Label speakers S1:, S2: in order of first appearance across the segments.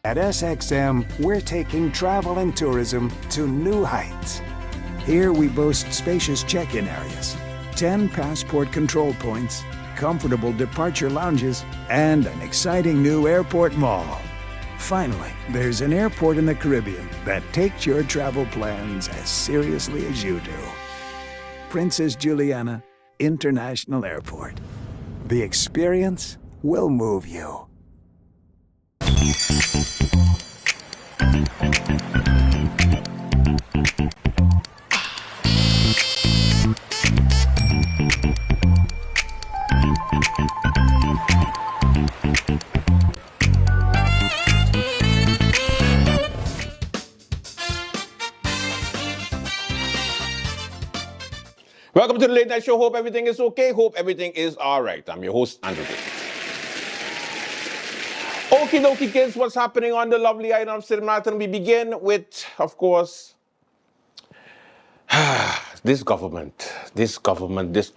S1: At SXM, we're taking travel and tourism to new heights. Here we boast spacious check-in areas, 10 passport control points, comfortable departure lounges, and an exciting new airport mall. Finally, there's an airport in the Caribbean that takes your travel plans as seriously as you do. Princess Juliana International Airport. The experience will move you.
S2: Welcome to the Late Night Show. Hope everything is okay. Hope everything is all right. I'm your host, Andrew. Okie dokie, kids, what's happening on the lovely island of St. Martin? We begin with, of course, this government, this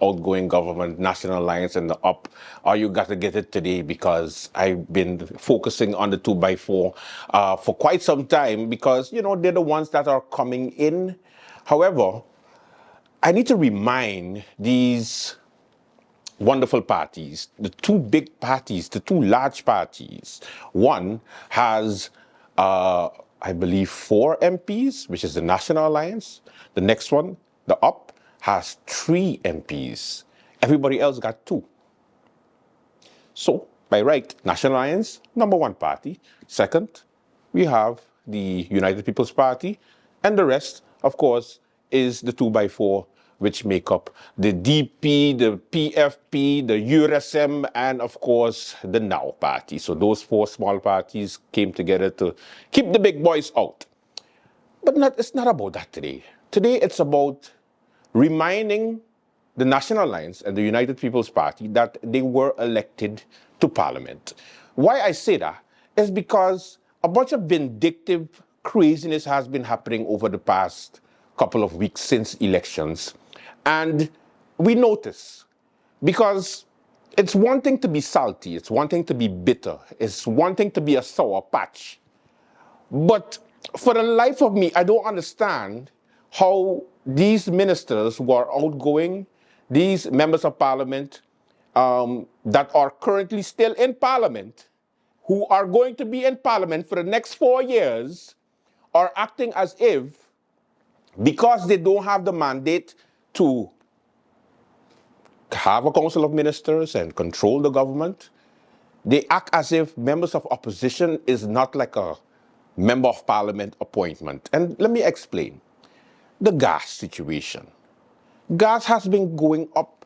S2: outgoing government, National Alliance and the UP. You got to get it today because I've been focusing on the 2x4 for quite some time because, you know, they're the ones that are coming in. However, I need to remind these wonderful parties, the two big parties, the two large parties. One has, I believe, 4 MPs, which is the National Alliance. The next one, the UP, has 3 MPs. Everybody else got 2. So, by right, National Alliance, number 1 party. Second, we have the United People's Party. And the rest, of course, is the 2x4, which make up the DP, the PFP, the URSM, and of course, the NOW party. So those 4 small parties came together to keep the big boys out. But it's not about that today. Today, it's about reminding the National Alliance and the United People's Party that they were elected to Parliament. Why I say that is because a bunch of vindictive craziness has been happening over the past couple of weeks since elections. And we notice, because it's one thing to be salty, it's one thing to be bitter, it's one thing to be a sour patch. But for the life of me, I don't understand how these ministers who are outgoing, these members of parliament that are currently still in parliament, who are going to be in parliament for the next 4 years, are acting as if, because they don't have the mandate to have a council of ministers and control the government, they act as if members of opposition is not like a member of parliament appointment. And let me explain. The gas situation. Gas has been going up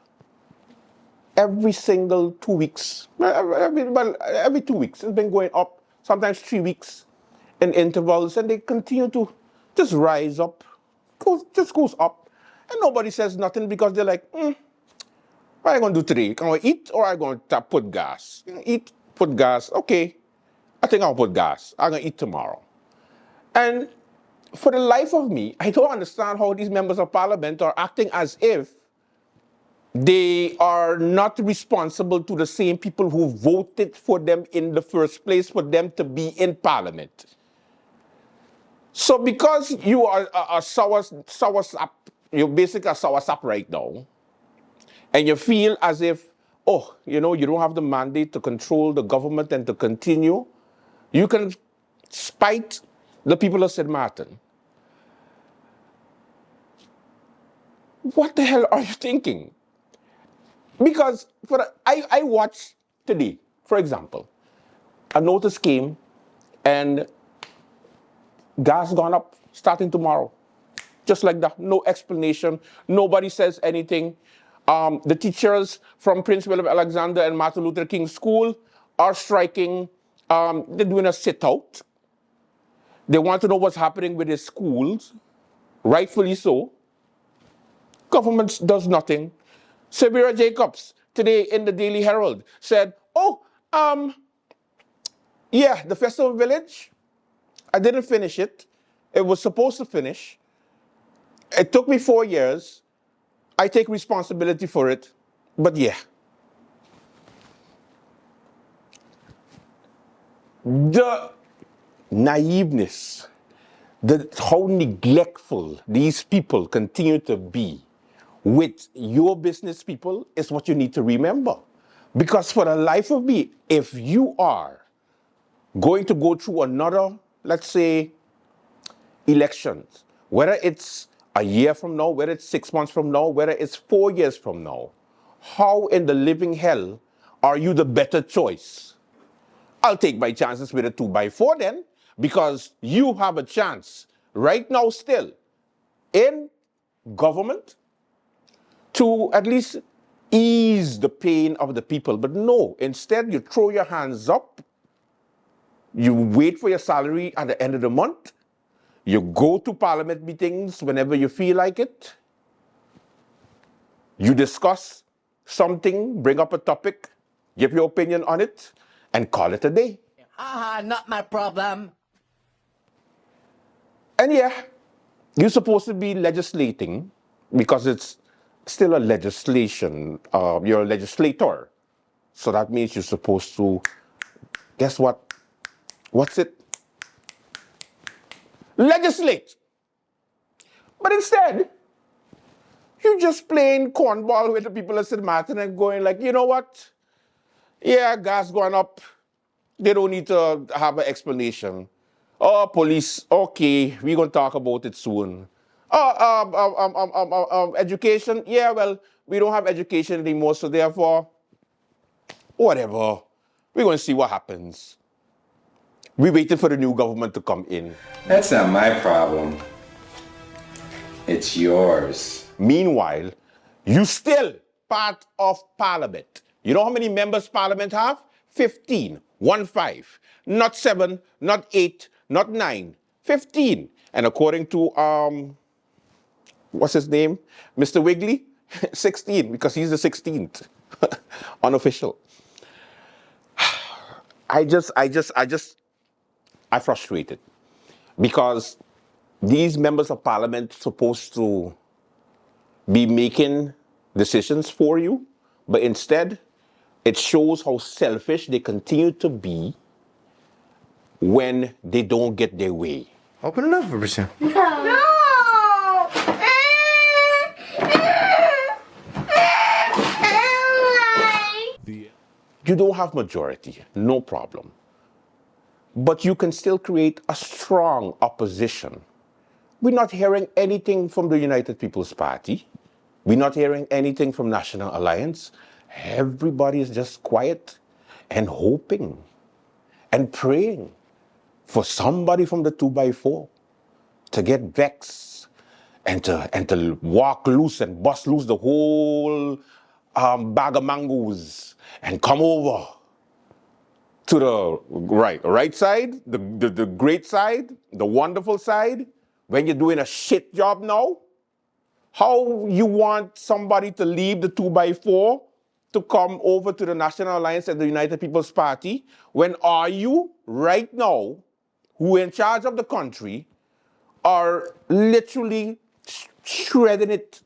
S2: every single 2 weeks. Every 2 weeks it's been going up, sometimes 3 weeks in intervals, and they continue to just rise up, just goes up. And nobody says nothing because they're like, what are you going to do today? Can I eat or are you going to put gas? Eat, put gas. Okay, I think I'll put gas. I'm going to eat tomorrow. And for the life of me, I don't understand how these members of parliament are acting as if they are not responsible to the same people who voted for them in the first place for them to be in parliament. So because you are a sour sap, you're basically a sour sap right now, and you feel as if, you don't have the mandate to control the government and to continue, you can spite the people of St. Martin. What the hell are you thinking? Because I watched today, for example, a notice came and gas gone up starting tomorrow. Just like that, no explanation. Nobody says anything. The teachers from Prince William Alexander and Martin Luther King School are striking. They're doing a sit-out. They want to know what's happening with their schools. Rightfully so. Government does nothing. Severa Jacobs, today in the Daily Herald, said, yeah, the Festival Village, I didn't finish it. It was supposed to finish. It took me 4 years. I take responsibility for it. But yeah. The naiveness, how neglectful these people continue to be with your business people is what you need to remember. Because for the life of me, if you are going to go through another, let's say, elections, whether it's a year from now, whether it's 6 months from now, whether it's 4 years from now, how in the living hell are you the better choice? I'll take my chances with a 2x4 then, because you have a chance right now still in government to at least ease the pain of the people. But no, instead you throw your hands up, you wait for your salary at the end of the month, you go to parliament meetings whenever you feel like it, you discuss something, bring up a topic, give your opinion on it, and call it a day.
S3: Not my problem.
S2: And yeah, you're supposed to be legislating because it's still a legislation. You're a legislator. So that means you're supposed to, guess what? What's it? Legislate. But instead, you're just playing cornball with the people of St. Martin and going like, you know what? Yeah, gas going up. They don't need to have an explanation. Oh, police, okay, we're going to talk about it soon. Education, yeah, well, we don't have education anymore, so therefore, whatever. We're going to see what happens. We're waiting for the new government to come in.
S4: That's not my problem. It's yours.
S2: Meanwhile, you still part of Parliament. You know how many members Parliament have? 15. 1-5. Not 7, not 8, not 9. 15. And according to, what's his name? Mr. Wiggly? 16, because he's the 16th. Unofficial. I'm frustrated. Because these members of Parliament supposed to be making decisions for you, but instead, it shows how selfish they continue to be when they don't get their way.
S5: Open it up, Fabricio.
S6: No!
S2: You don't have majority, no problem. But you can still create a strong opposition. We're not hearing anything from the United People's Party. We're not hearing anything from National Alliance. Everybody is just quiet and hoping and praying for somebody from the 2x4 to get vexed and to walk loose and bust loose the whole bag of mangoes and come over to the right side, the great side, the wonderful side, when you're doing a shit job now. How you want somebody to leave the 2x4 to come over to the National Alliance and the United People's Party when are you right now, who are in charge of the country, are literally shredding it.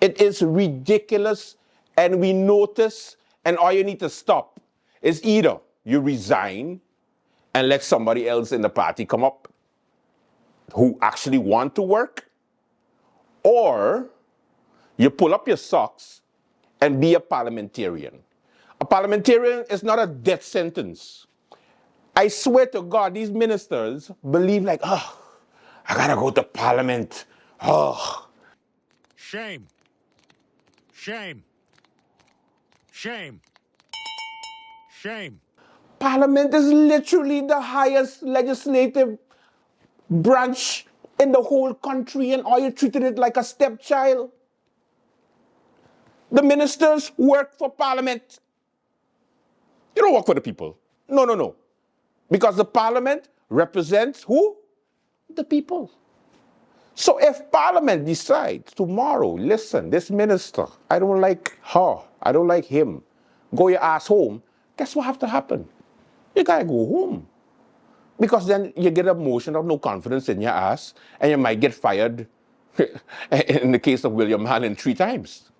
S2: It is ridiculous, and we notice, and all you need to stop is either you resign and let somebody else in the party come up who actually want to work, or you pull up your socks and be a parliamentarian. A parliamentarian is not a death sentence. I swear to God, these ministers believe like, oh, I gotta go to parliament. Oh.
S7: Shame. Shame. Shame. Shame.
S2: Parliament is literally the highest legislative branch in the whole country, and all you treated it like a stepchild. The ministers work for Parliament. You don't work for the people. No. Because the Parliament represents who? The people. So if Parliament decides tomorrow, listen, this minister, I don't like her, I don't like him, go your ass home, guess what have to happen? You gotta go home. Because then you get a motion of no confidence in your ass, and you might get fired, in the case of William Allen, 3 times.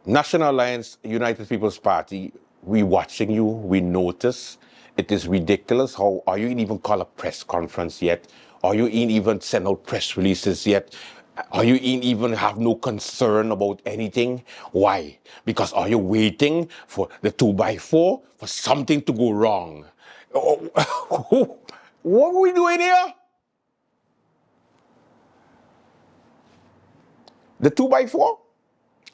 S2: National Alliance, United People's Party, We watching you, we notice. It is ridiculous. How are you even call a press conference yet? Are you even send out press releases yet? Are you even have no concern about anything? Why? Because are you waiting for the 2x4 for something to go wrong? What are we doing here? The 2x4?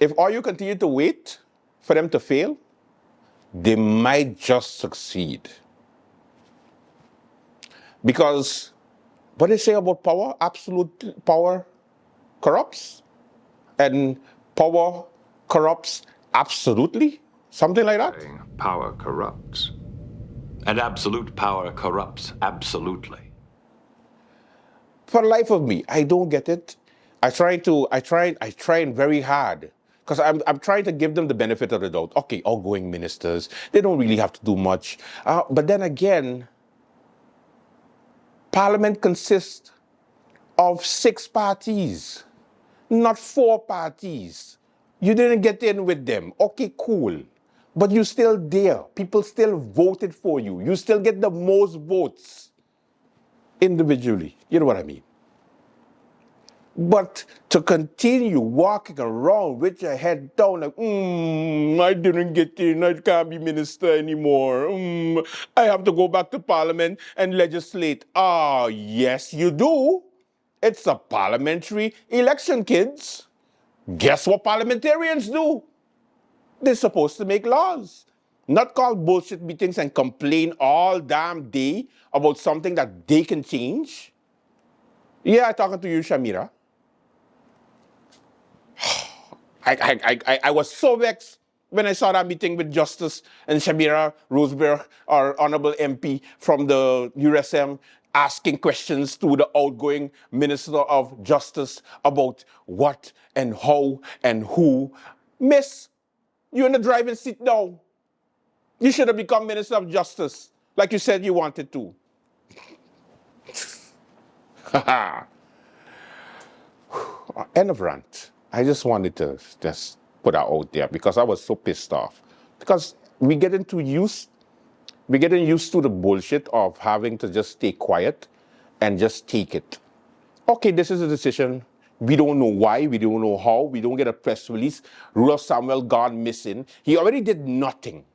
S2: If all you continue to wait for them to fail, they might just succeed. Because what they say about power, absolute power corrupts, and power corrupts absolutely, something like that.
S5: Power corrupts. And absolute power corrupts absolutely.
S2: For the life of me, I don't get it. I try very hard. Because I'm trying to give them the benefit of the doubt. Okay, outgoing ministers, they don't really have to do much. But then again, Parliament consists of 6 parties, not 4 parties. You didn't get in with them. Okay, cool. But you're still there. People still voted for you. You still get the most votes individually. You know what I mean? But to continue walking around with your head down like, I didn't get in, I can't be minister anymore. I have to go back to Parliament and legislate. Ah, yes, you do. It's a parliamentary election, kids. Guess what parliamentarians do? They're supposed to make laws. Not call bullshit meetings and complain all damn day about something that they can change. Yeah, I'm talking to you, Shamira. I was so vexed when I saw that meeting with Justice and Shamira Roseberg, our honorable MP from the USM, asking questions to the outgoing Minister of Justice about what and how and who. Miss, you in the driving seat now. You should have become Minister of Justice like you said you wanted to. End of rant. I just wanted to just put that out there because I was so pissed off. Because we're getting used to the bullshit of having to just stay quiet and just take it. Okay, this is a decision. We don't know why, we don't know how, we don't get a press release. Rudolph Samuel gone missing. He already did nothing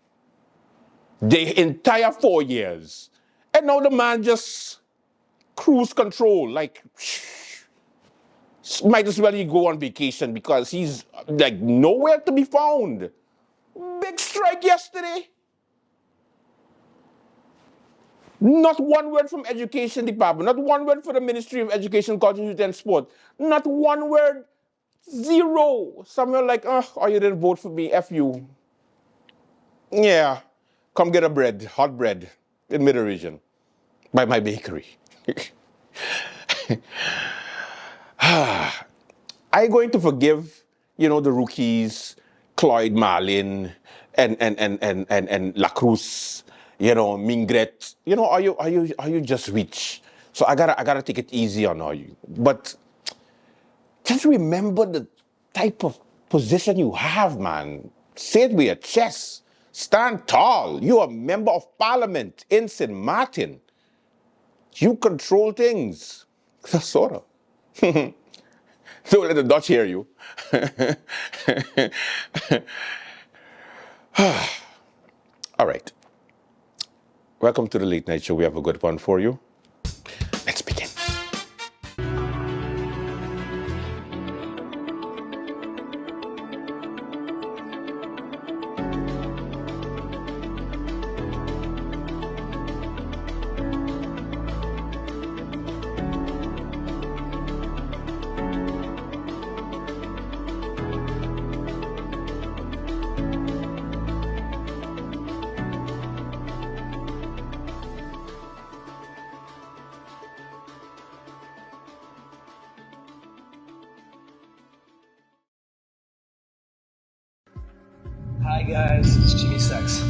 S2: the entire 4 years. And now the man just cruise control, like, might as well he go on vacation because he's like nowhere to be found. Big strike yesterday. Not one word from Education Department. Not one word for the Ministry of Education, Culture, Youth and Sport. Not one word. Zero. Somewhere like, oh, you didn't vote for me. F you. Yeah. Come get a bread, hot bread in Middle Region by my bakery. I'm going to forgive, the rookies, Cloyd Marlin and La Cruz, Mingret. Are you just rich? So I gotta take it easy on all you. But just remember the type of position you have, man. Say it with your chest. Stand tall. You're a member of Parliament in St. Martin. You control things. Sort of. Don't let the Dutch hear you. All right. Welcome to the Late Night Show. We have a good one for you. Let's begin.
S6: Hi guys, it's Jimmy Sachs.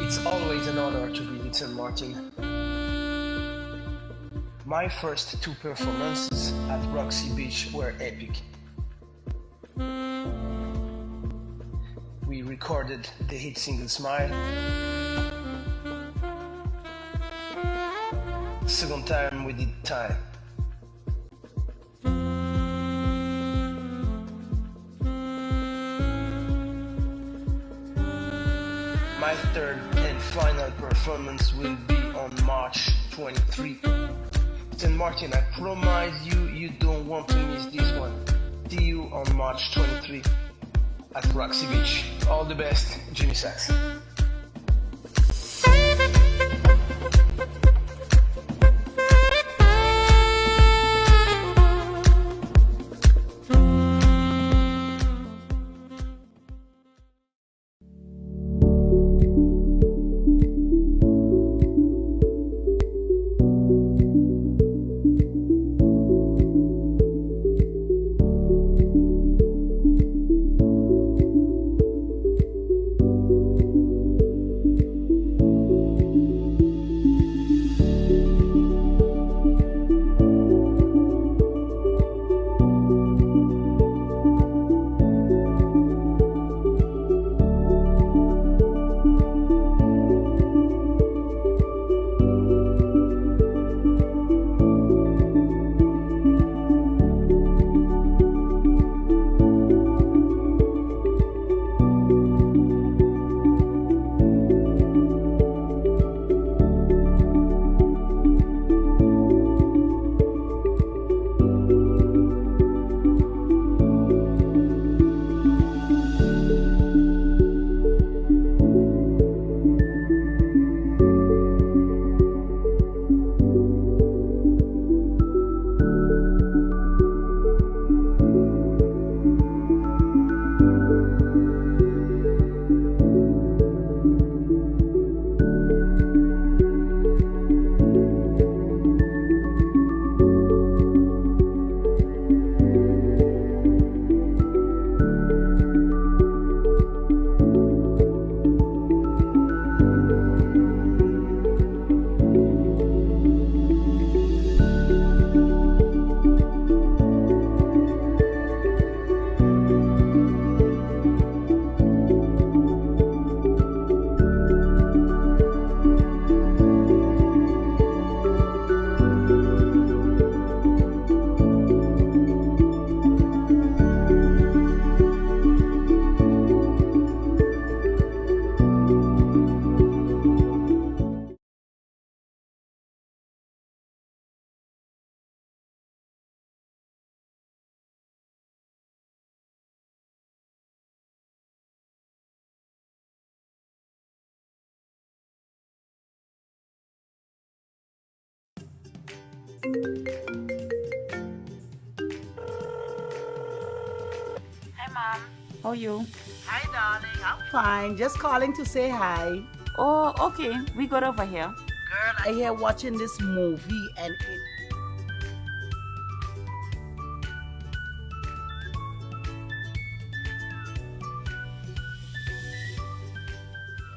S6: It's always an honor to be with St. Martin. My first 2 performances at Roxy Beach were epic. We recorded the hit single Smile. Second time we did Time. My third and final performance will be on March 23. St. Martin, I promise you don't want to miss this one. See you on March 23 at Roxy Beach. All the best, Jimmy Sachs.
S8: Hi, Mom. How are you?
S9: Hi, darling. I'm fine. Just calling to say hi.
S8: Oh, okay. We got over here.
S9: Girl, I here watching this movie and it.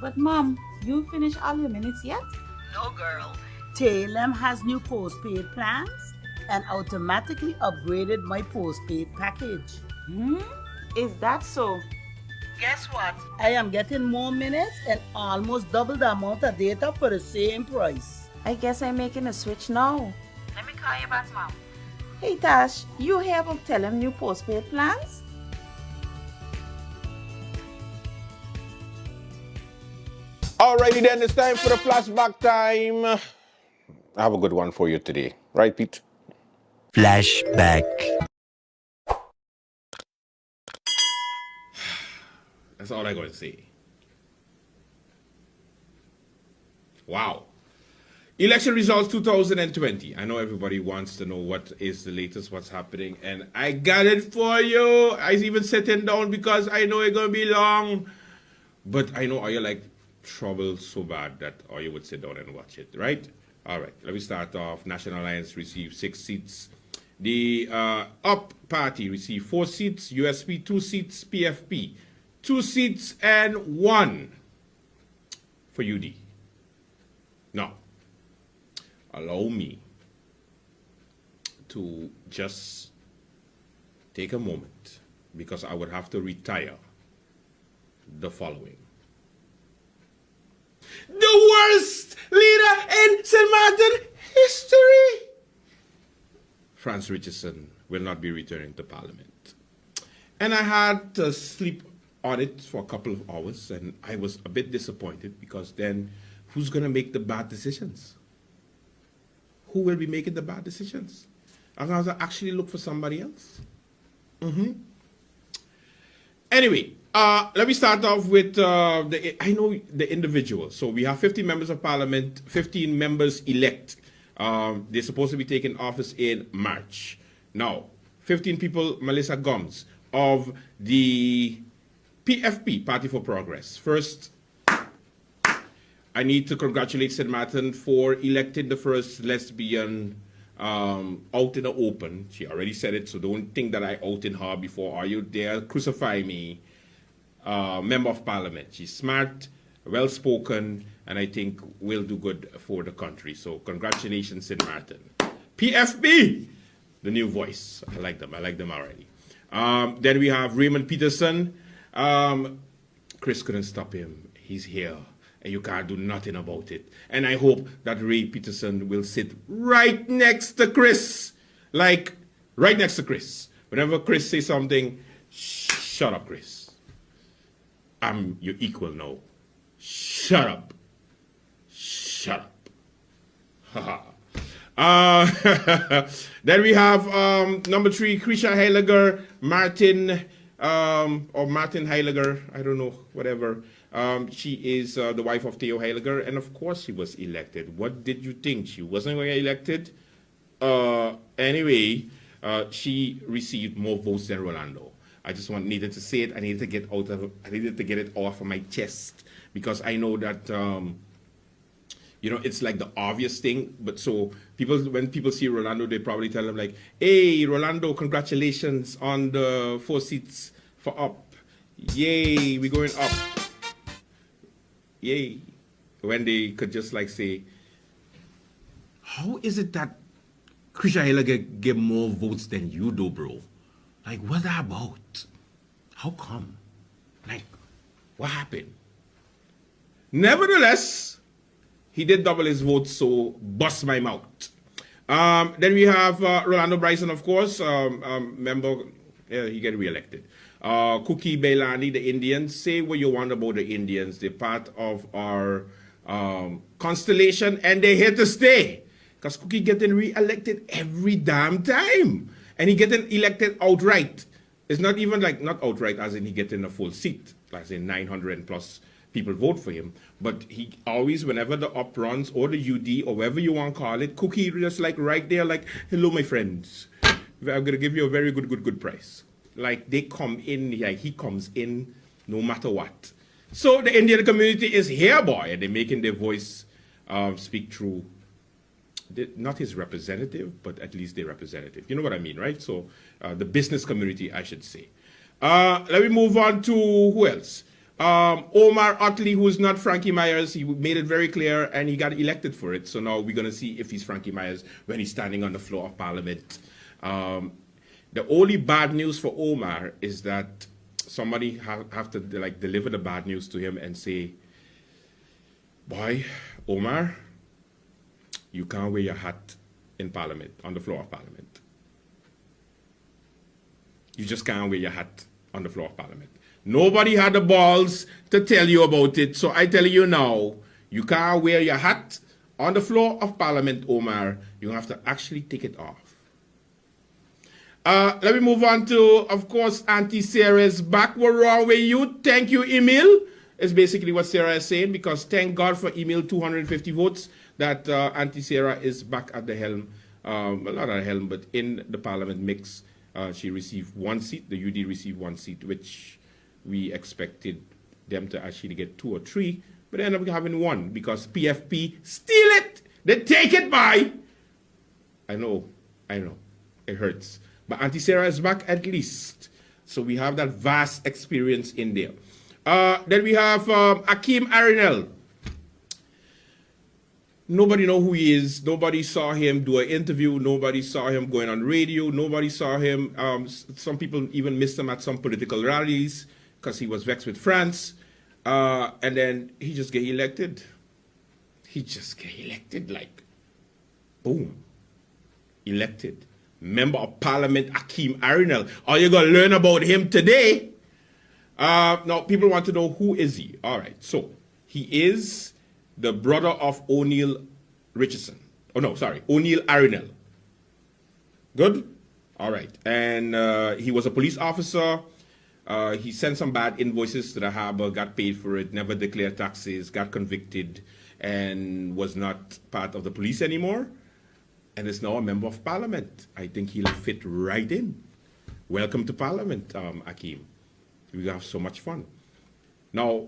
S8: But, Mom, you finished all your minutes yet?
S9: No, girl. Telecom has new postpaid plans and automatically upgraded my postpaid package.
S8: Is that so?
S9: Guess what? I am getting more minutes and almost double the amount of data for the same price.
S8: I guess I'm making a switch now.
S9: Let me call you back, Mom.
S8: Hey, Tash, you hear about Telecom new postpaid plans?
S2: Alrighty then, it's time for the flashback time. I have a good one for you today. Right, Pete?
S10: Flashback.
S2: That's all I got to say. Wow. Election results 2020. I know everybody wants to know what is the latest, what's happening, and I got it for you. I was even sitting down because I know it's going to be long. But I know you like trouble so bad that you would sit down and watch it, right? All right, let me start off. National Alliance received 6 seats. The UP party received 4 seats, USP 2 seats, PFP 2 seats, and 1 for UD. Now, allow me to just take a moment because I would have to retire the following. The worst leader in St. Martin history. Franz Richardson will not be returning to Parliament. And I had to sleep on it for a couple of hours, and I was a bit disappointed because then who's going to make the bad decisions? Who will be making the bad decisions? I'm going to actually look for somebody else. Anyway, let me start off with the individual. So we have 50 members of Parliament, 15 members elect. They're supposed to be taking office in March. Now, 15 people, Melissa Gomes of the PFP, Party for Progress. First, I need to congratulate St. Martin for electing the first lesbian out in the open. She already said it, so don't think that I outed her before. Are you there? Crucify me. Member of Parliament. She's smart, well-spoken, and I think will do good for the country. So congratulations, St. Martin. PFP, the new voice. I like them. I like them already. Then we have Raymond Peterson. Chris couldn't stop him. He's here, and you can't do nothing about it. And I hope that Ray Peterson will sit right next to Chris. Like, right next to Chris. Whenever Chris says something, shut up, Chris. I'm your equal now. Shut up. Shut up. Haha. Then we have number 3, Krisha Heiliger, Martin Heiliger, I don't know, whatever. She is the wife of Theo Heiliger, and of course she was elected. What did you think? She wasn't going to get elected? Anyway, she received more votes than Rolando. I just needed to say it. I needed to get it off of my chest because I know that it's like the obvious thing. But so when people see Rolando, they probably tell them like, "Hey, Rolando, congratulations on the 4 seats for up. Yay, we're going up. Yay." When they could just like say, "How is it that Krisha Heiliger get more votes than you do, bro? Like, what's that about? How come? Like, what happened?" Nevertheless, he did double his votes, so bust my mouth. Then we have Rolando Bryson, of course, member, he get reelected. Cookie Bailani, the Indians. Say what you want about the Indians. They're part of our constellation, and they're here to stay. Because Cookie getting re-elected every damn time. And he getting elected outright. It's not even like, not outright as in he getting a full seat, as in 900 plus people vote for him. But he always, whenever the up runs or the UD or whatever you want to call it, Cookie just like right there, like, "Hello, my friends. I'm going to give you a very good price." Like they come in, like he comes in no matter what. So the Indian community is here, boy, and they're making their voice speak through. Not his representative, but at least their representative. You know what I mean, right? So the business community, I should say. Let me move on to who else? Omar Otley, who is not Frankie Myers. He made it very clear, and he got elected for it. So now we're going to see if he's Frankie Myers when he's standing on the floor of Parliament. The only bad news for Omar is that somebody have to like deliver the bad news to him and say, "Boy, Omar, you can't wear your hat in Parliament, on the floor of Parliament. You just can't wear your hat on the floor of Parliament." Nobody had the balls to tell you about it, so I tell you now, you can't wear your hat on the floor of Parliament, Omar. You have to actually take it off. Let me move on to, of course, Auntie Sarah's back. What's wrong with you? Thank you, Emil. Is basically what Sarah is saying, because thank God for Emil 250 votes that Auntie Sarah is back at the helm. Well, not at the helm, but in the Parliament mix. She received 1 seat. The UD received 1 seat, which we expected them to actually get 2 or 3, but they ended up having 1 because PFP steal it. They take it by. I know, it hurts. But Auntie Sarah is back at least. So we have that vast experience in there. Then we have Akeem Arinel. Nobody know who he is. Nobody saw him do an interview. Nobody saw him going on radio. Nobody saw him. Some people even missed him at some political rallies because he was vexed with France. And then he just get elected. He just get elected, like, boom, elected. Member of Parliament Akeem Arinel. Are you going to learn about him today? Now, people want to know, who is he? All right, so he is the brother of O'Neill Richardson. Oh, no, sorry, O'Neill Arinel. Good? All right. And he was a police officer. He sent some bad invoices to the harbor, got paid for it, never declared taxes, got convicted, and was not part of the police anymore. And is now a member of Parliament. I think he'll fit right in. Welcome to Parliament, Akeem. We have so much fun. Now,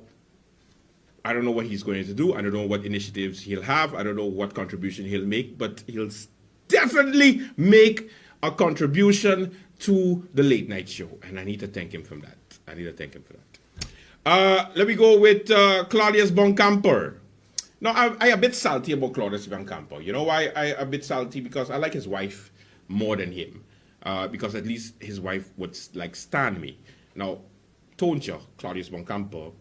S2: I don't know what he's going to do. I don't know what initiatives he'll have. I don't know what contribution he'll make, but he'll definitely make a contribution to the late night show. And I need to thank him for that. I need to thank him for that. Let me go with Claudius Boncamper. Now, I a bit salty about Claudius Boncamper. You know why I a bit salty? Because I like his wife more than him. Because at least his wife would like stand me. Now, Toncha, Claudius Boncamper,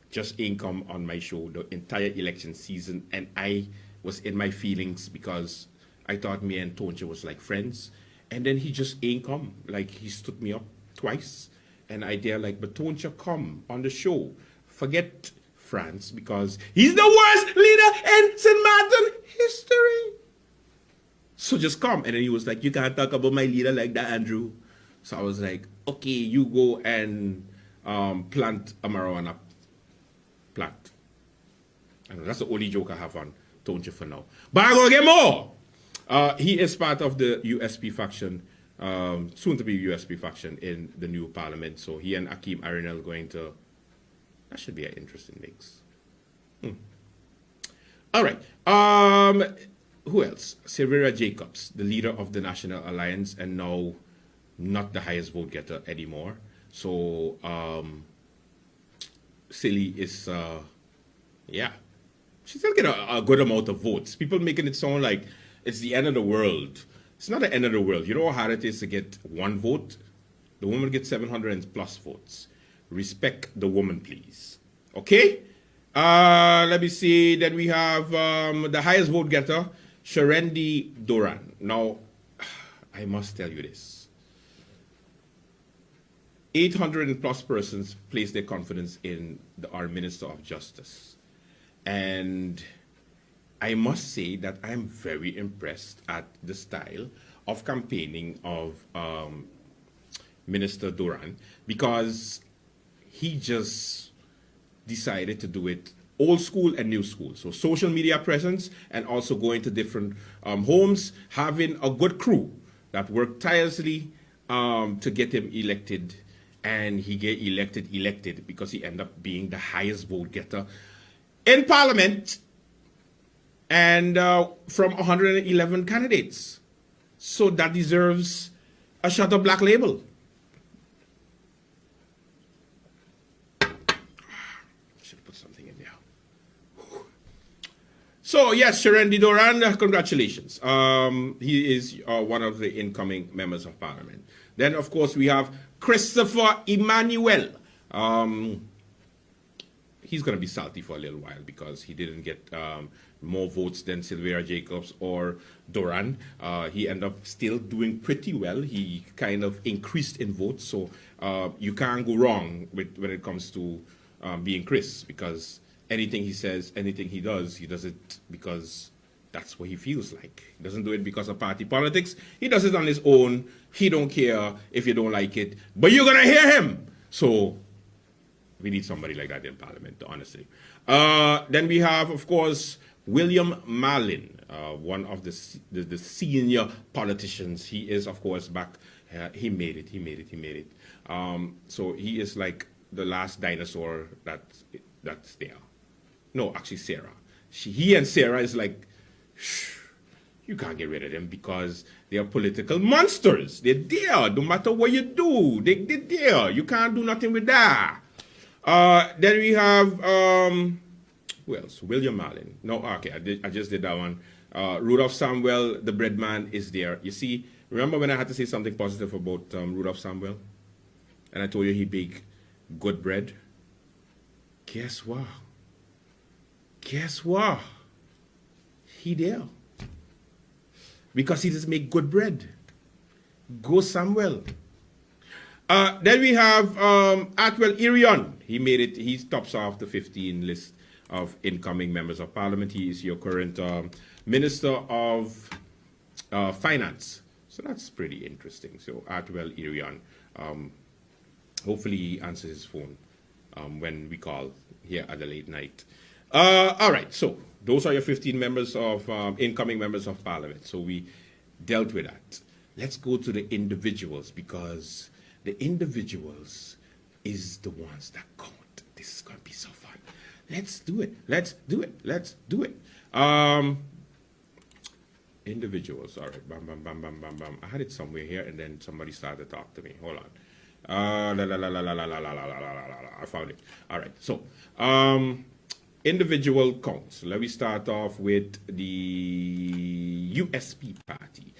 S2: just ain't come on my show the entire election season, and I was in my feelings because I thought me and Toncha was like friends, and then he just ain't come. Like, he stood me up twice, and I dare like, but Toncha, come on the show. Forget France, because he's the worst leader in St. Martin history. So just come. And then he was like, you can't talk about my leader like that, Andrew. So I was like, okay, you go and plant a marijuana plant. And that's the only joke I have on Toncha for now. But I'm going to get more. He is part of the USP faction, soon to be USP faction in the new parliament. So he and Akeem Arinel going to, that should be an interesting mix. All right. Who else? Silvera Jacobs, the leader of the National Alliance, and now not the highest vote getter anymore. So, Silly is, yeah, she still get a good amount of votes. People making it sound like it's the end of the world. It's not the end of the world. You know how hard it is to get one vote? The woman gets 700 plus votes. Respect the woman, please. Okay? Let me see. Then we have the highest vote getter, Sharendi Doran. Now, I must tell you this. 800 plus persons place their confidence in our Minister of Justice. And I must say that I'm very impressed at the style of campaigning of Minister Doran, because he just decided to do it old school and new school. So social media presence, and also going to different homes, having a good crew that worked tirelessly to get him elected. And he get elected because he ended up being the highest vote getter in Parliament, and from 111 candidates. So that deserves a Shutter Black label. Should put something in there. So yes, Sharendi Doran, congratulations. He is one of the incoming members of Parliament. Then, of course, we have Christopher Emmanuel. He's going to be salty for a little while because he didn't get more votes than Silvera Jacobs or Doran. He ended up still doing pretty well. He kind of increased in votes, so you can't go wrong when it comes to being Chris, because anything he says, anything he does it because that's what he feels like. He doesn't do it because of party politics. He does it on his own. He don't care if you don't like it, but you're going to hear him. So we need somebody like that in Parliament, honestly. Then we have, of course, William Marlin, one of the senior politicians. He is, of course, back. He made it. So he is like the last dinosaur that's there. No, actually, Sarah. He and Sarah is like, you can't get rid of them because they are political monsters. They're there. No matter what you do, they're there. You can't do nothing with that. Then we have, who else? William Marlin. No, okay, I just did that one. Rudolph Samuel, the bread man, is there. You see, remember when I had to say something positive about Rudolph Samuel? And I told you he baked good bread? Guess what? Guess what? He there. Because he just make good bread. Go Samuel. Then we have Atwell Irion. He made it. He tops off the 15 list of incoming members of parliament. He is your current Minister of Finance. So that's pretty interesting. So Atwell Irion. Hopefully he answers his phone when we call here at the late night. All right. So those are your 15 members of incoming members of parliament. So we dealt with that. Let's go to the individuals, because the individuals is the ones that count. This is going to be so fun. Let's do it. Let's do it. Let's do it. Individuals. All right. Bam, bam, bam, bam, bam, bam. I had it somewhere here, and then somebody started to talk to me. Hold on. I found it. All right. So, individual counts. Let me start off with the USP party.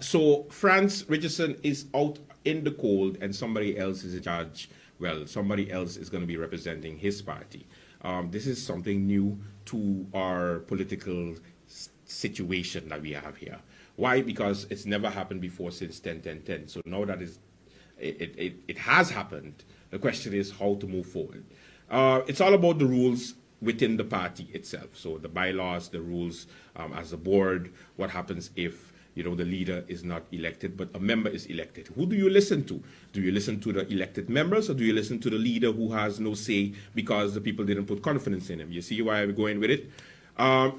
S2: So Franz Richardson is out in the cold, and somebody else is in charge. Well, somebody else is going to be representing his party. This is something new to our political situation that we have here. Why? Because it's never happened before since 10-10-10. So now that it has happened, the question is how to move forward. It's all about the rules within the party itself. So the bylaws, the rules as a board, what happens if the leader is not elected, but a member is elected. Who do you listen to? Do you listen to the elected members, or do you listen to the leader who has no say because the people didn't put confidence in him? You see why I'm going with it?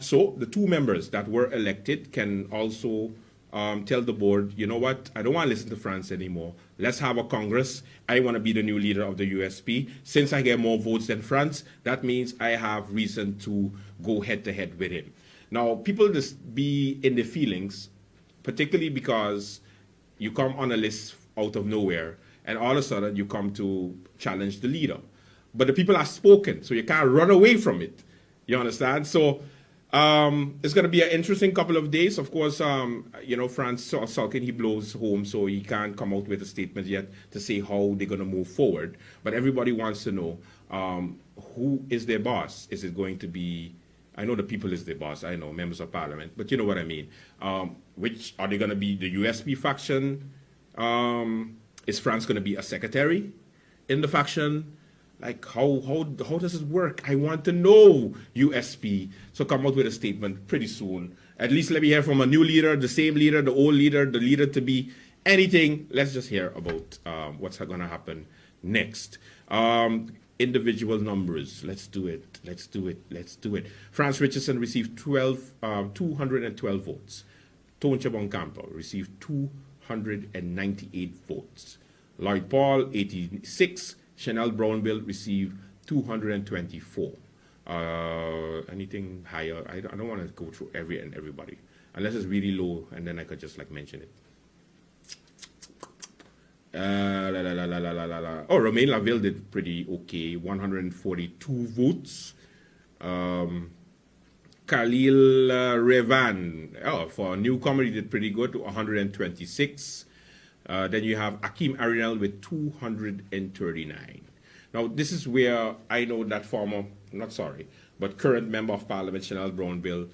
S2: So the two members that were elected can also tell the board, you know what, I don't want to listen to France anymore. Let's have a Congress. I want to be the new leader of the USP. Since I get more votes than France, that means I have reason to go head-to-head with him. Now, people just be in the feelings, particularly because you come on a list out of nowhere, and all of a sudden you come to challenge the leader. But the people are spoken, so you can't run away from it. You understand? So it's going to be an interesting couple of days. Of course, France sulking, he blows home, so he can't come out with a statement yet to say how they're going to move forward. But everybody wants to know who is their boss. Is it going to be, I know the people is their boss, I know, members of parliament, but you know what I mean. Which, are they going to be the USP faction? Is France going to be a secretary in the faction? Like, how does it work? I want to know, USP. So come out with a statement pretty soon. At least let me hear from a new leader, the same leader, the old leader, the leader to be, anything. Let's just hear about what's going to happen next. Individual numbers. Let's do it. Let's do it. Let's do it. Franz Richardson received 212 votes. Toncha Boncampo received 298 votes. Lloyd Paul, 86. Chanel Brownbill received 224. Anything higher? I don't want to go through everybody, unless it's really low, and then I could just mention it. Oh, Romain Laville did pretty okay, 142 votes. Khalil Revan, for a newcomer, he did pretty good, 126. Then you have Akeem Ariel with 239. Now, this is where I know that current member of parliament, Chanel Brownbill,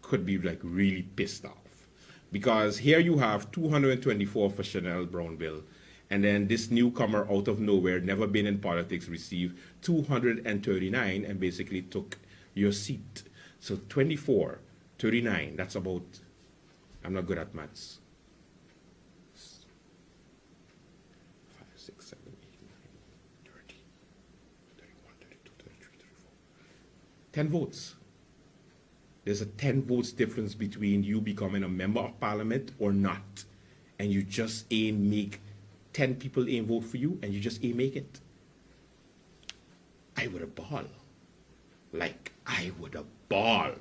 S2: could be really pissed off. Because here you have 224 for Chanel Brownbill, and then this newcomer out of nowhere, never been in politics, received 239 and basically took your seat. So 24, 39, that's about, I'm not good at maths. 10 votes. There's a 10 votes difference between you becoming a member of parliament or not. And you just ain't make 10 people ain't vote for you, and you just ain't make it. I would have ball. I would have ball.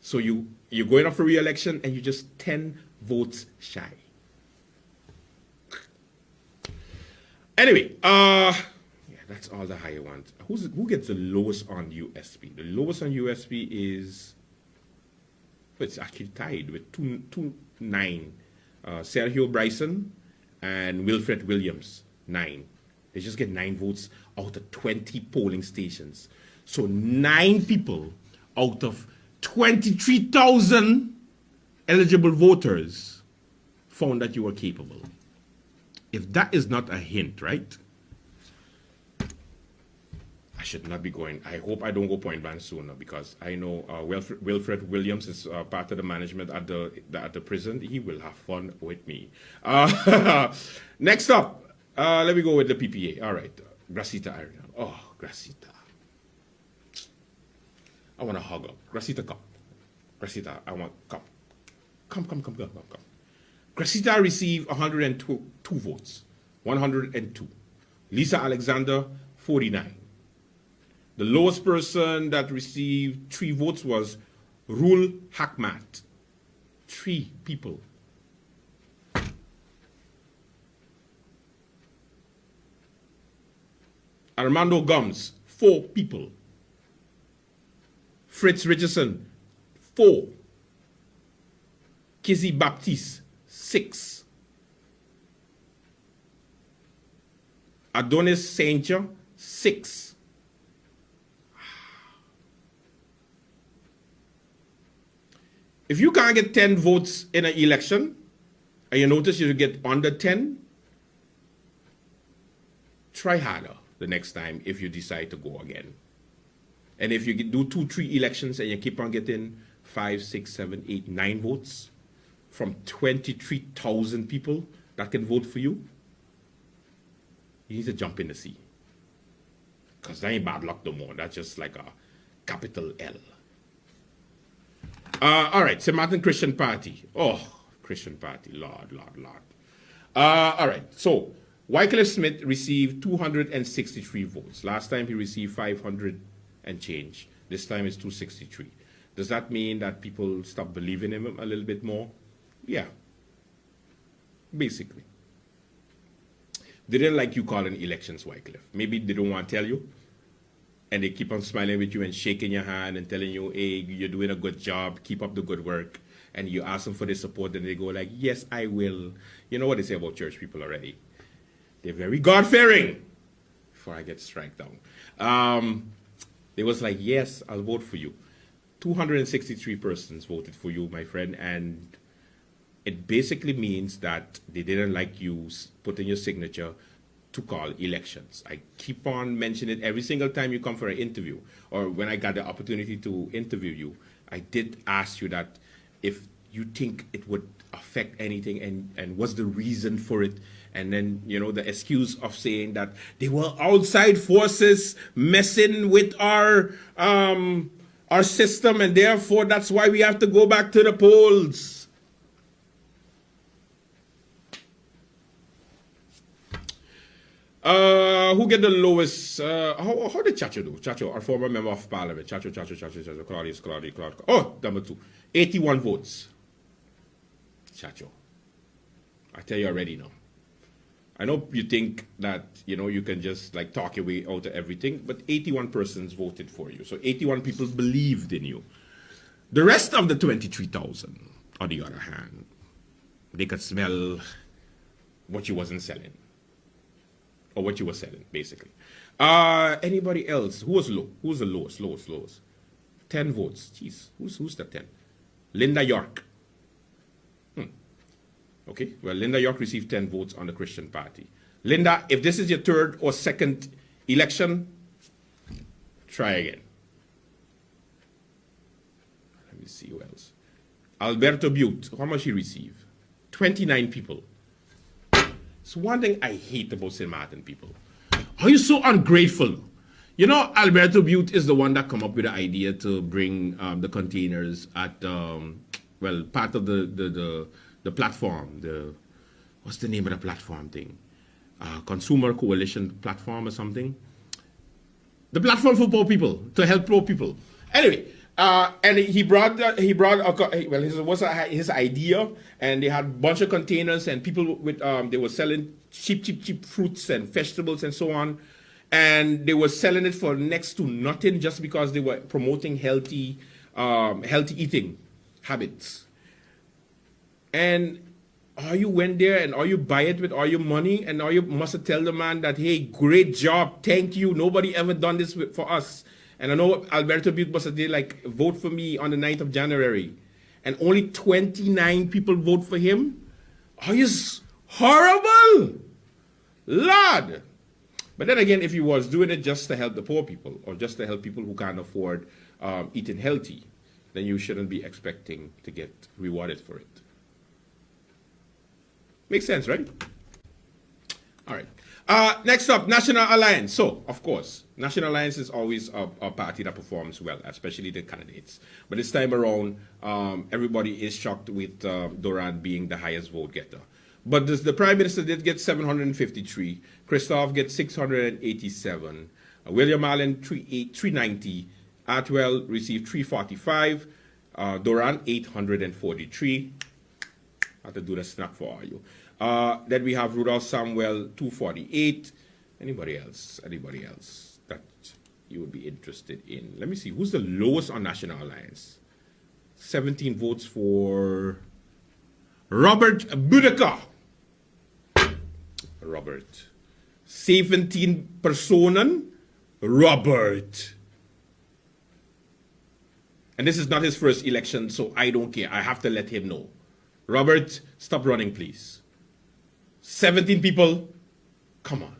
S2: So you're going up for re-election and you're just 10 votes shy. Anyway, that's all the higher ones. Who gets the lowest on USP? The lowest on USP is, it's actually tied with 229. Sergio Bryson and Wilfred Williams, 9. They just get 9 votes out of 20 polling stations. So 9 people out of 23,000 eligible voters found that you were capable. If that is not a hint, right? I should not be going. I hope I don't go point blank sooner, because I know Wilfred Williams is part of the management at the prison. He will have fun with me. Next up, let me go with the PPA. All right, Gracita Arena. Oh, Gracita. I want to hug up. Gracita, come. Gracita, I want come. Come. Gracita received 102 votes. 102. Lisa Alexander, 49. The lowest person that received 3 votes was Rule Hakmat. 3 people. Armando Gums, 4 people. Fritz Richardson, 4. Kizzy Baptiste, 6. Adonis Saint-Jean, 6. If you can't get 10 votes in an election, and you notice you get under 10, try harder the next time if you decide to go again. And if you do 2-3 elections and you keep on getting 5, 6, 7, 8, 9 votes from 23,000 people that can vote for you, you need to jump in the sea. Because that ain't bad luck no more. That's just like a capital L. All right, St. Martin Christian Party. Oh, Christian Party, Lord. All right, so Wycliffe Smith received 263 votes. Last time he received 500 and change. This time it's 263. Does that mean that people stop believing in him a little bit more? Yeah, basically. They didn't like you calling elections, Wycliffe. Maybe they don't want to tell you, and they keep on smiling with you and shaking your hand and telling you, hey, you're doing a good job, keep up the good work. And you ask them for their support, and they go like, yes, I will. You know what they say about church people already. They're very God-fearing. Before I get struck down. They was like, yes, I'll vote for you. 263 persons voted for you, my friend, and it basically means that they didn't like you putting your signature to call elections. I keep on mentioning it every single time you come for an interview, or when I got the opportunity to interview you. I did ask you that if you think it would affect anything, and what's the reason for it. And then, you know, the excuse of saying that they were outside forces messing with our system, and therefore that's why we have to go back to the polls. Who get the lowest? How did Chacho do? Chacho, our former member of parliament. Chacho, Claudius. Oh, number 2. 81 votes. Chacho. I tell you already now. I know you think that, you know, you can just like talk your way out of everything, but 81 persons voted for you. So 81 people believed in you. The rest of the 23,000, on the other hand, they could smell what you wasn't selling. Or what you were selling, basically. Anybody else? Who was low? Who was the lowest? 10 votes. Jeez, who's the 10? Linda York. Okay, well, Linda York received 10 votes on the Christian Party. Linda, if this is your 3rd or 2nd election, try again. Let me see who else. Alberto Butte, how much he received? 29 people. It's one thing I hate about St. Martin people. How you so ungrateful? You know, Alberto Butte is the one that come up with the idea to bring the containers at, well, part of the platform. What's the name of the platform thing? Consumer Coalition platform or something. The platform for poor people, to help poor people. Anyway, and he brought his idea, and they had a bunch of containers, and people with they were selling cheap fruits and vegetables and so on, and they were selling it for next to nothing just because they were promoting healthy eating habits. And Or you went there and or you buy it with all your money and or you must tell the man that, hey, great job, thank you, nobody ever done this for us. And I know Alberto Butte must have did like, vote for me on the 9th of January. And only 29 people vote for him? Oh, he's horrible! Lord! But then again, if he was doing it just to help the poor people or just to help people who can't afford eating healthy, then you shouldn't be expecting to get rewarded for it. Makes sense, right? All right. Next up, National Alliance. So, of course, National Alliance is always a party that performs well, especially the candidates. But this time around, everybody is shocked with Doran being the highest vote getter. But the Prime Minister did get 753. Christophe gets 687. William Allen, 390. Atwell received 345. Doran, 843. I have to do the snap for all you. Then we have Rudolph Samuel, 248. Anybody else? Anybody else that you would be interested in? Let me see. Who's the lowest on National Alliance? 17 votes for Robert Boudicca. Robert. 17 personen. Robert. And this is not his first election, so I don't care. I have to let him know. Robert, stop running, please. 17 people, come on.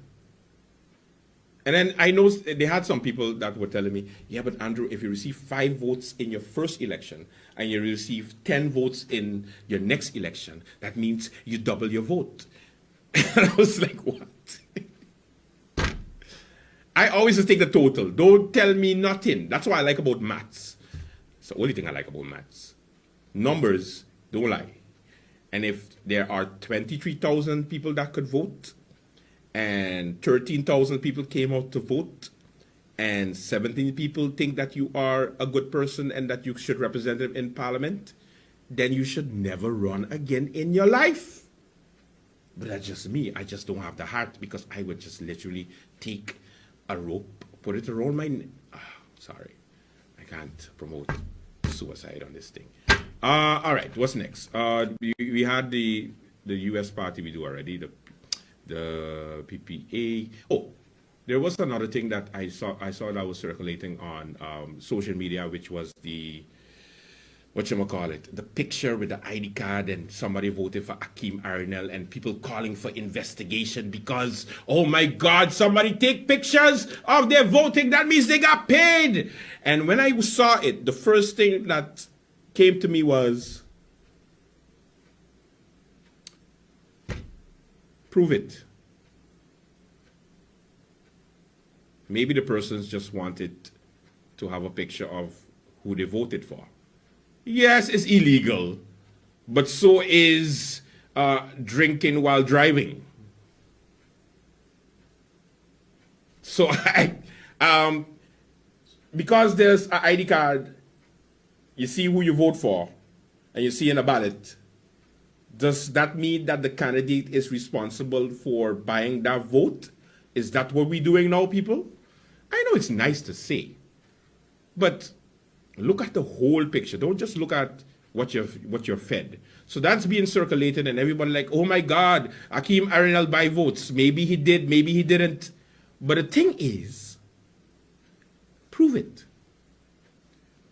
S2: And then I know they had some people that were telling me, yeah, but Andrew, if you receive 5 votes in your first election and you receive 10 votes in your next election, that means you double your vote. And I was like, what? I always just take the total. Don't tell me nothing. That's what I like about maths. It's the only thing I like about maths. Numbers don't lie. And if there are 23,000 people that could vote, and 13,000 people came out to vote, and 17 people think that you are a good person and that you should represent them in Parliament, then you should never run again in your life. But that's just me. I just don't have the heart, because I would just literally take a rope, put it around my neck. Sorry, I can't promote suicide on this thing. All right, what's next? We had the U.S. party we do already, the PPA. Oh, there was another thing that I saw that was circulating on social media, which was the, the picture with the ID card and somebody voted for Akeem Arinel and people calling for investigation because, oh my God, somebody take pictures of their voting. That means they got paid. And when I saw it, the first thing that came to me was, prove it. Maybe the persons just wanted to have a picture of who they voted for. Yes, it's illegal, but so is drinking while driving. So because there's an ID card, you see who you vote for, and you see in a ballot, does that mean that the candidate is responsible for buying that vote? Is that what we're doing now, people? I know it's nice to say, but look at the whole picture. Don't just look at what you're fed. So that's being circulated, and everybody like, oh my God, Akeem Arinal buy votes. Maybe he did, maybe he didn't. But the thing is, prove it.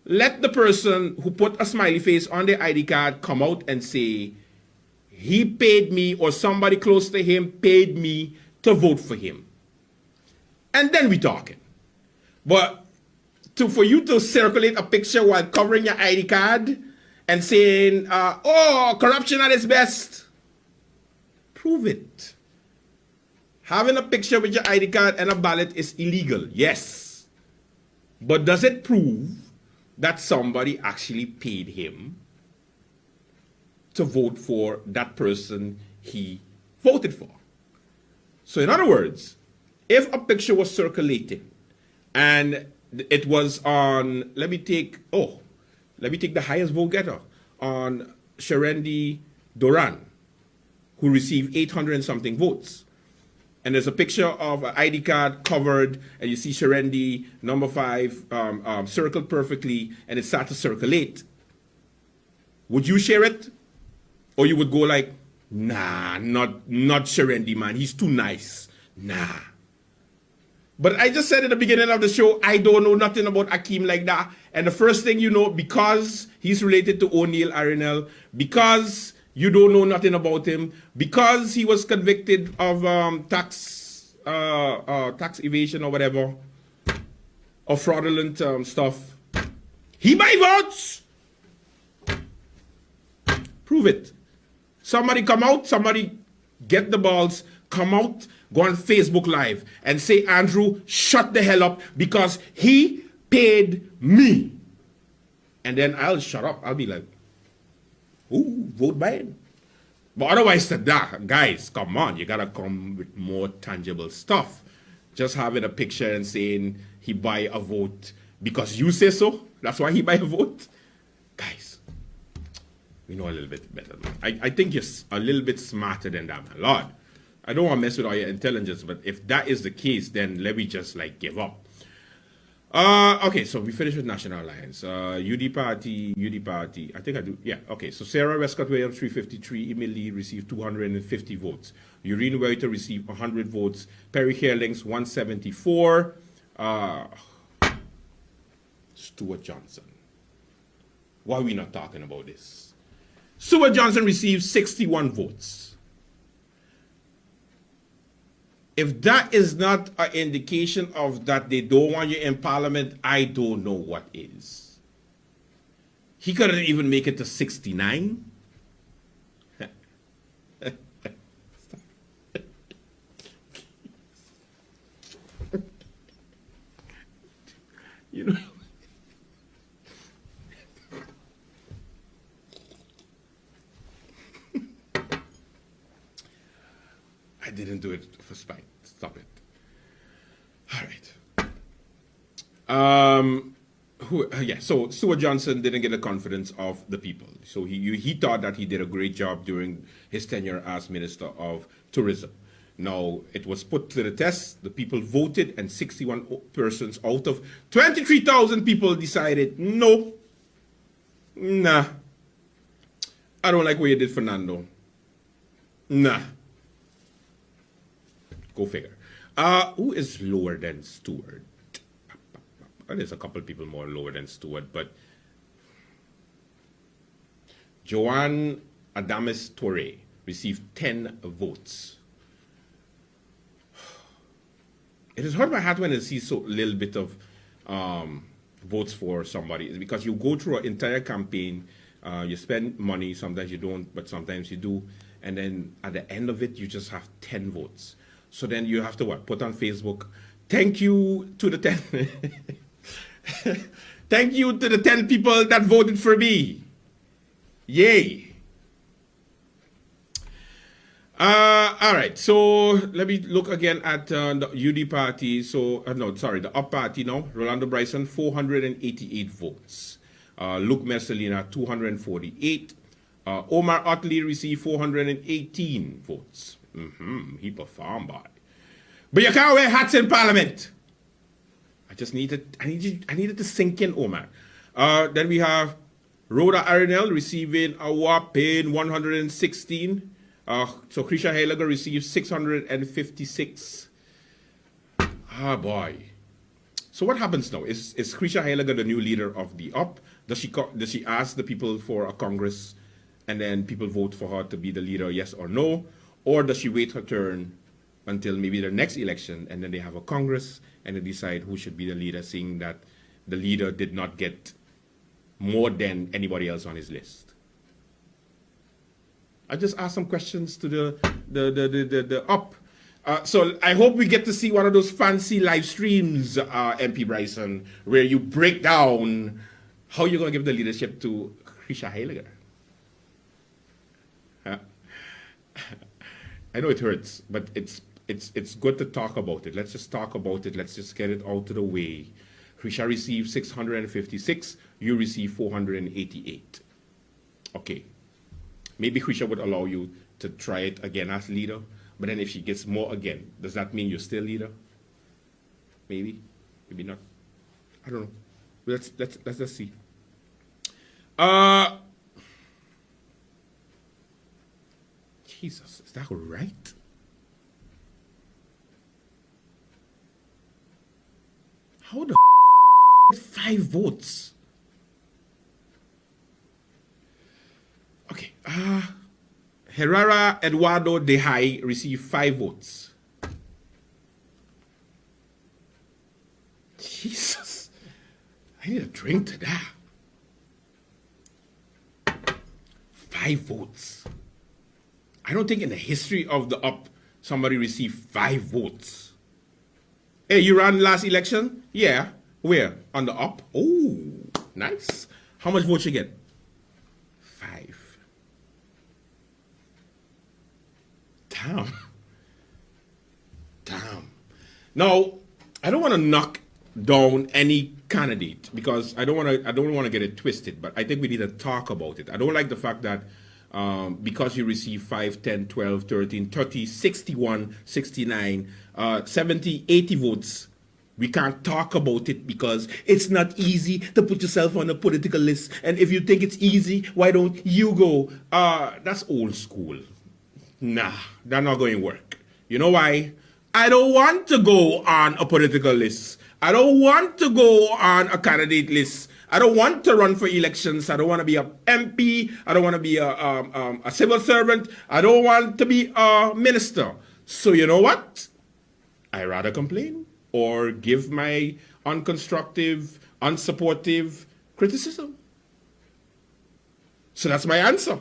S2: Let the person who put a smiley face on their ID card come out and say, he paid me or somebody close to him paid me to vote for him. And then we're talking. But for you to circulate a picture while covering your ID card and saying, oh, corruption at its best, prove it. Having a picture with your ID card and a ballot is illegal, yes. But does it prove that somebody actually paid him to vote for that person he voted for? So in other words, if a picture was circulating and it was on, let me take the highest vote getter, on Sherendi Doran, who received 800 and something votes. And there's a picture of an ID card covered, and you see Sherendi, number 5, circled perfectly, and it started to circulate. Would you share it? Or you would go like,
S11: Nah, not Sharendi, man. He's too nice. Nah. But I just said at the beginning of the show, I don't know nothing about Akeem like that. And the first thing you know, because he's related to O'Neill Arenal, because you don't know nothing about him, because he was convicted of tax evasion or whatever, or fraudulent stuff, he buy votes. Prove it. Somebody come out, somebody get the balls, come out, go on Facebook Live and say, Andrew, shut the hell up because he paid me. And then I'll shut up. I'll be like, ooh, vote Biden. But otherwise, guys, come on. You got to come with more tangible stuff. Just having a picture and saying he buy a vote because you say so. That's why he buy a vote. Guys, we know a little bit better. I think you're a little bit smarter than that, man. Lord. I don't want to mess with all your intelligence, but if that is the case, then let me just like give up. Okay, so we finished with National Alliance. UD Party. I think I do. Yeah, okay. So Sarah Westcott Williams, 353. Emil Lee received 250 votes. Eurene Weriter received 100 votes. Perry Herlings, 174. Stuart Johnson. Why are we not talking about this? Stuart Johnson received 61 votes. If that is not an indication of that they don't want you in Parliament, I don't know what is. He couldn't even make it to 69. You know. I didn't do it for spite. Stop it. All right. So Stuart Johnson didn't get the confidence of the people. So he thought that he did a great job during his tenure as Minister of Tourism. Now, it was put to the test. The people voted, and 61 persons out of 23,000 people decided, no, nah, I don't like what you did, Fernando. Nah. Go figure. Who is lower than Stewart? Well, there's a couple of people more lower than Stewart, but Joanne Adames Torre received 10 votes. It has hurt my heart when I see so little bit of votes for somebody. It's because you go through an entire campaign, you spend money, sometimes you don't, but sometimes you do, and then at the end of it, you just have 10 votes. So then you have to what? Put on Facebook, thank you to the 10. Thank you to the 10 people that voted for me. Yay. All right, so let me look again at the UD party. So, no, sorry, the UP party now. Rolando Bryson, 488 votes. Luke Messalina, 248. Omar Otley received 418 votes. He performed, boy. But you can't wear hats in Parliament. I needed to sink in, Omar. Then we have Rhoda Arenal receiving a whopping 116. So Krisha Heiliger received 656. Ah, boy. So what happens now? Is Krisha Heiliger the new leader of the UP? Does she ask the people for a Congress and then people vote for her to be the leader, yes or no? Or does she wait her turn until maybe the next election and then they have a Congress and they decide who should be the leader, seeing that the leader did not get more than anybody else on his list? I just asked some questions to the UP. So I hope we get to see one of those fancy live streams, MP Bryson, where you break down how you're going to give the leadership to Krisha Heiliger. I know it hurts, but it's good to talk about it. Let's just talk about it. Let's just get it out of the way. Krisha received 656. You received 488. Okay. Maybe Krisha would allow you to try it again as leader. But then if she gets more again, does that mean you're still leader? Maybe. Maybe not. I don't know. Let's just see. Jesus, is that right? How the 5 votes? Okay. Herrera Eduardo De Hay received 5 votes. Jesus. I need a drink to that. 5 votes. I don't think in the history of the UP somebody received 5 votes. Hey, you ran last election? Yeah. Where? On the UP? Oh, nice. How much votes you get? 5. Damn. Damn. Now, I don't want to knock down any candidate because I don't want to get it twisted, but I think we need to talk about it. I don't like the fact that because you receive 5, 10, 12, 13, 30, 61, 69, 70, 80 votes, we can't talk about it because it's not easy to put yourself on a political list. And if you think it's easy, why don't you go? That's old school. Nah, that's not going to work. You know why? I don't want to go on a political list. I don't want to go on a candidate list. I don't want to run for elections. I don't want to be a MP. I don't want to be a civil servant. I don't want to be a minister. So you know what? I rather complain or give my unconstructive, unsupportive criticism. So that's my answer.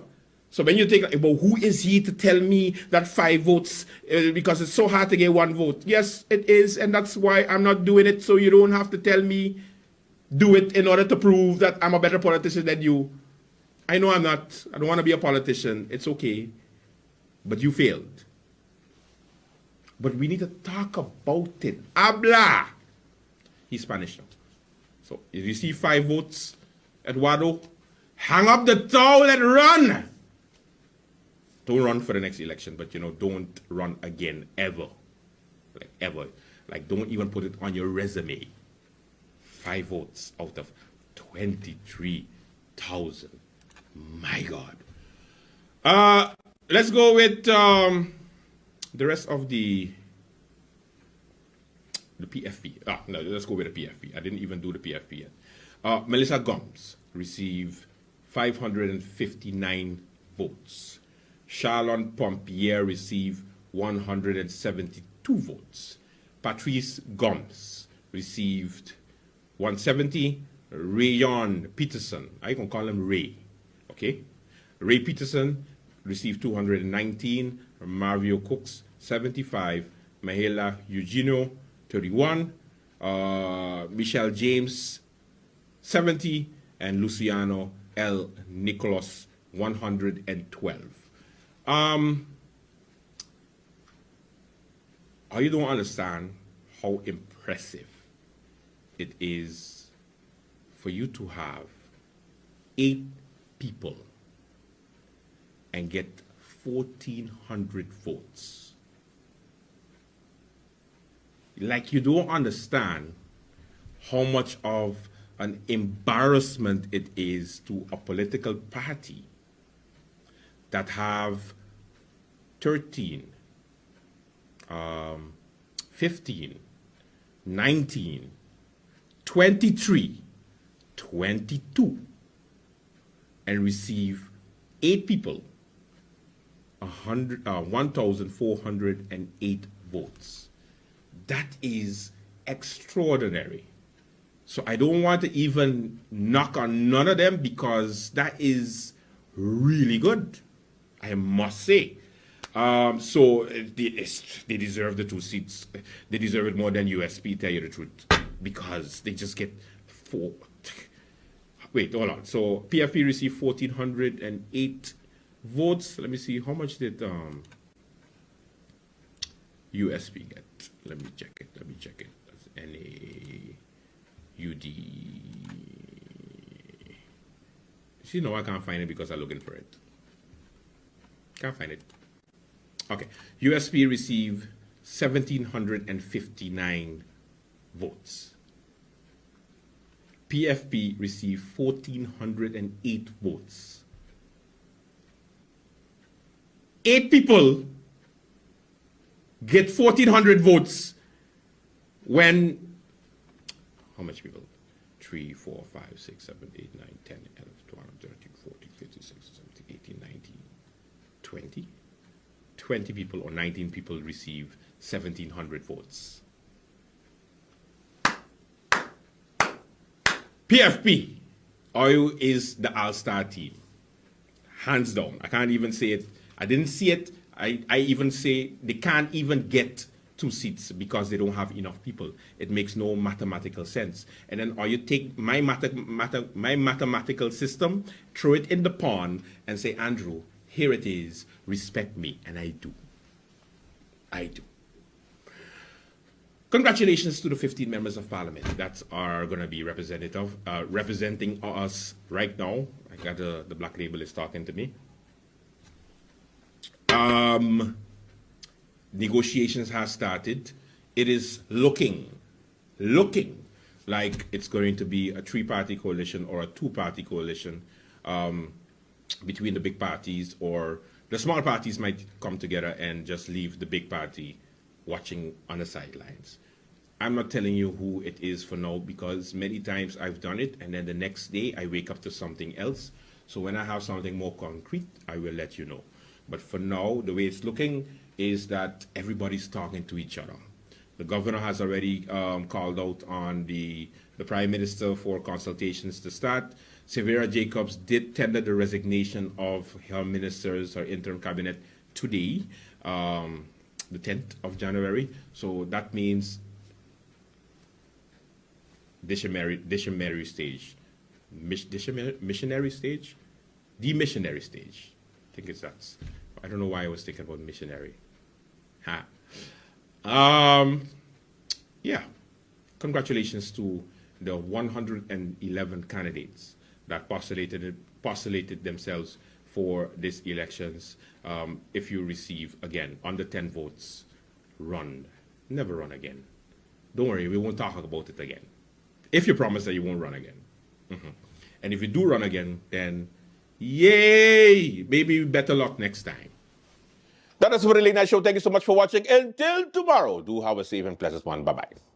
S11: So when you think, well, who is he to tell me that 5 votes, because it's so hard to get 1 vote? Yes, it is, and that's why I'm not doing it, so you don't have to tell me do it in order to prove that I'm a better politician than you. I know I'm not. I don't want to be a politician. It's okay. But you failed. But we need to talk about it. Habla! He's Spanish now. So if you see 5 votes, Eduardo, hang up the towel and run! Don't run for the next election, but don't run again ever. Like ever. Like don't even put it on your resume. 5 votes out of 23,000. My God. Let's go with the rest of the PFP. No, let's go with the PFP. I didn't even do the PFP yet. Melissa Gomes received 559 votes. Charlon Pompier received 172 votes. Patrice Gomes received 170. Rayon Peterson, I can call him Ray, okay? Ray Peterson received 219. Mario Cooks, 75. Mahela Eugenio, 31. Michelle James, 70. And Luciano L. Nicholas, 112. You don't understand how impressive it is for you to have 8 people and get 1,400 votes. Like you don't understand how much of an embarrassment it is to a political party that have 13, 15, 19, 23, 22, and receive 8 people, 1,408 votes. That is extraordinary. So I don't want to even knock on none of them because that is really good, I must say. So they deserve the 2 seats. They deserve it more than USP, tell you the truth, because they just get 4. Wait, hold on. So PFP received 1,408 votes. Let me see, how much did USP get? Let me check it. That's NAUD. See, no, I can't find it because I'm looking for it. Can't find it. Okay. USP received 1,759 votes. PFP received 1,408 votes. 8 people get 1,400 votes when, how much people? 3, 4, 5, 6, 7, 8, 9, 10, 11, 12, 13, 14, 15, 16, 17, 18, 19, 20? 20 people or 19 people receive 1,700 votes. PFP, oil is the all-star team. Hands down. I can't even say it. I didn't see it. I even say they can't even get 2 seats because they don't have enough people. It makes no mathematical sense. And then or you take my mathematical system, throw it in the pond, and say, Andrew, here it is. Respect me. And I do. I do. Congratulations to the 15 members of parliament that are going to be representing us right now. I got the black label is talking to me. Negotiations have started. It is looking like it's going to be a 3-party coalition or a 2-party coalition between the big parties, or the small parties might come together and just leave the big party watching on the sidelines. I'm not telling you who it is for now because many times I've done it and then the next day I wake up to something else. So when I have something more concrete, I will let you know. But for now, the way it's looking is that everybody's talking to each other. The governor has already called out on the Prime Minister for consultations to start. Severa Jacobs did tender the resignation of her ministers, her interim cabinet, today, the 10th of January. So that means missionary stage. Missionary stage? The missionary stage. I think it's that. I don't know why I was thinking about missionary. Yeah. Congratulations to the 111 candidates that postulated themselves for these elections. If you receive, again, under 10 votes, run. Never run again. Don't worry, we won't talk about it again. If you promise that you won't run again. And if you do run again, then yay! Maybe better luck next time.
S2: That is for the late night show. Thank you so much for watching. Until tomorrow, do have a safe and pleasant one. Bye-bye.